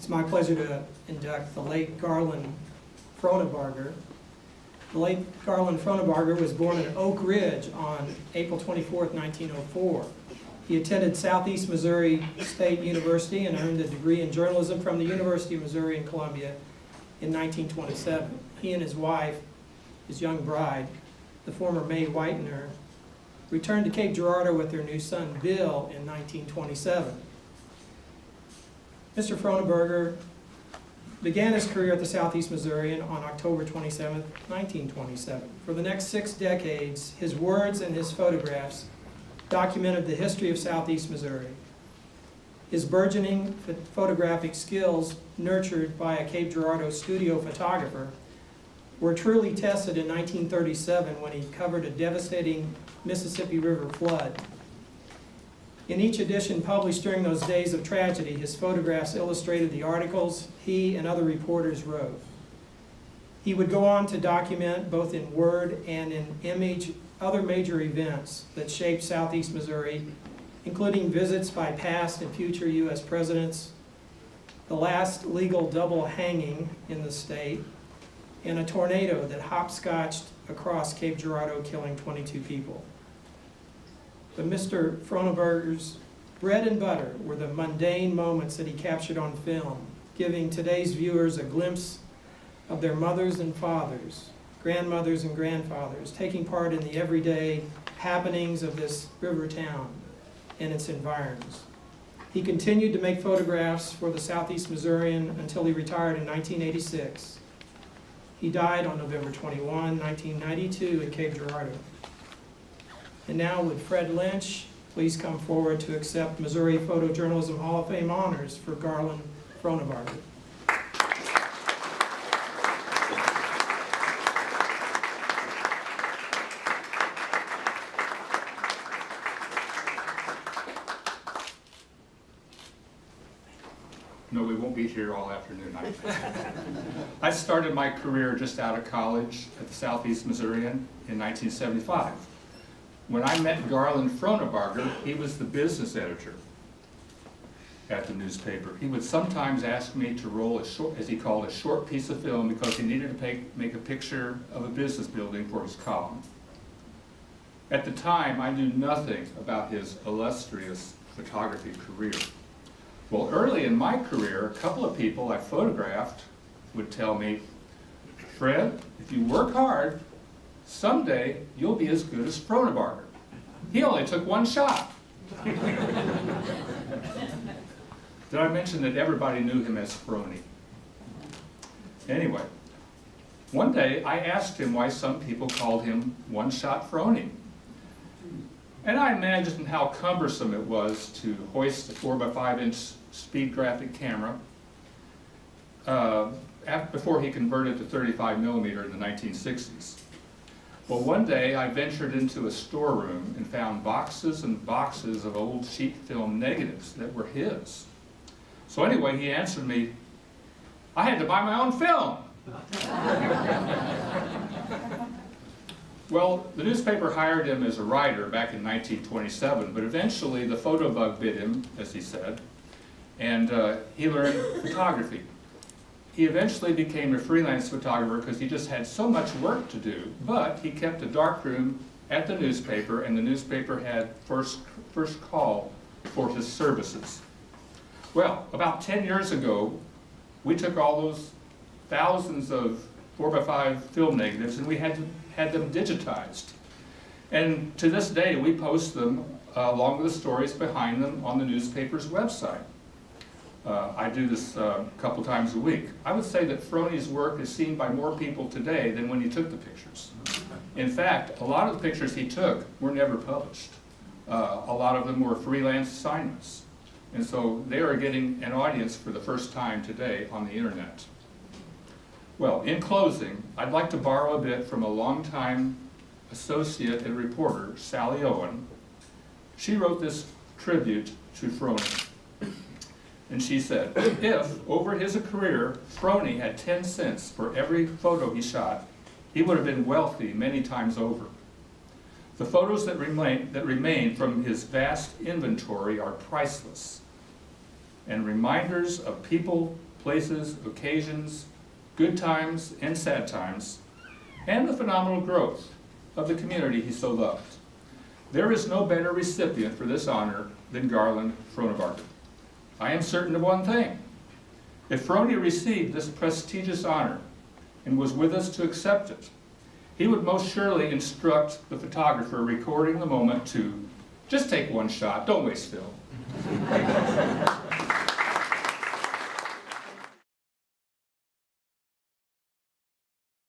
It's my pleasure to induct the late Garland Fronabarger. The late Garland Fronabarger was born in Oak Ridge on April 24, 1904. He attended Southeast Missouri State University and earned a degree in journalism from the University of Missouri in Columbia in 1927. He and his wife, his young bride, the former May Whitener, returned to Cape Girardeau with their new son, Bill, in 1927. Mr. Fronabarger began his career at the Southeast Missourian on October 27, 1927. For the next 6 decades, his words and his photographs documented the history of Southeast Missouri. His burgeoning photographic skills, nurtured by a Cape Girardeau studio photographer, were truly tested in 1937 when he covered a devastating Mississippi River flood. In each edition published during those days of tragedy, his photographs illustrated the articles he and other reporters wrote. He would go on to document, both in word and in image, other major events that shaped Southeast Missouri, including visits by past and future U.S. presidents, the last legal double hanging in the state, and a tornado that hopscotched across Cape Girardeau, killing 22 people. But Mr. Fronabarger's bread and butter were the mundane moments that he captured on film, giving today's viewers a glimpse of their mothers and fathers, grandmothers and grandfathers, taking part in the everyday happenings of this river town and its environs. He continued to make photographs for the Southeast Missourian until he retired in 1986. He died on November 21, 1992 in Cape Girardeau. And now would Fred Lynch please come forward to accept Missouri Photojournalism Hall of Fame honors for Garland Fronabarger. No, we won't be here all afternoon. I started my career just out of college at the Southeast Missourian in 1975. When I met Garland Fronabarger, he was the business editor at the newspaper. He would sometimes ask me to roll a short, as he called, a short piece of film because he needed to make a picture of a business building for his column. At the time, I knew nothing about his illustrious photography career. Well, early in my career, a couple of people I photographed would tell me, Fred, if you work hard, someday you'll be as good as Fronabarger. He only took one shot. Did I mention that everybody knew him as Frony? Anyway, one day I asked him why some people called him One-Shot Frony. And I imagined how cumbersome it was to hoist a 4x5-inch speed graphic camera before he converted to 35mm in the 1960s. Well, one day I ventured into a storeroom and found boxes and boxes of old sheet film negatives that were his. So anyway, he answered me, I had to buy my own film. Well, the newspaper hired him as a writer back in 1927, but eventually the photo bug bit him, as he said, and he learned photography. He eventually became a freelance photographer because he just had so much work to do, but he kept a darkroom at the newspaper, and the newspaper had first call for his services. Well, about 10 years ago, we took all those thousands of 4x5 film negatives and we had them digitized. And to this day, we post them along with the stories behind them on the newspaper's website. I do this a couple times a week. I would say that Frony's work is seen by more people today than when he took the pictures. In fact, a lot of the pictures he took were never published. A lot of them were freelance assignments. And so they are getting an audience for the first time today on the internet. Well, in closing, I'd like to borrow a bit from a longtime associate and reporter, Sally Owen. She wrote this tribute to Frony. And she said, if, over his career, Frony had 10 cents for every photo he shot, he would have been wealthy many times over. The photos that remain from his vast inventory are priceless and reminders of people, places, occasions, good times and sad times, and the phenomenal growth of the community he so loved. There is no better recipient for this honor than Garland Fronabarger. I am certain of one thing. If Frony received this prestigious honor and was with us to accept it, he would most surely instruct the photographer recording the moment to just take one shot, don't waste film.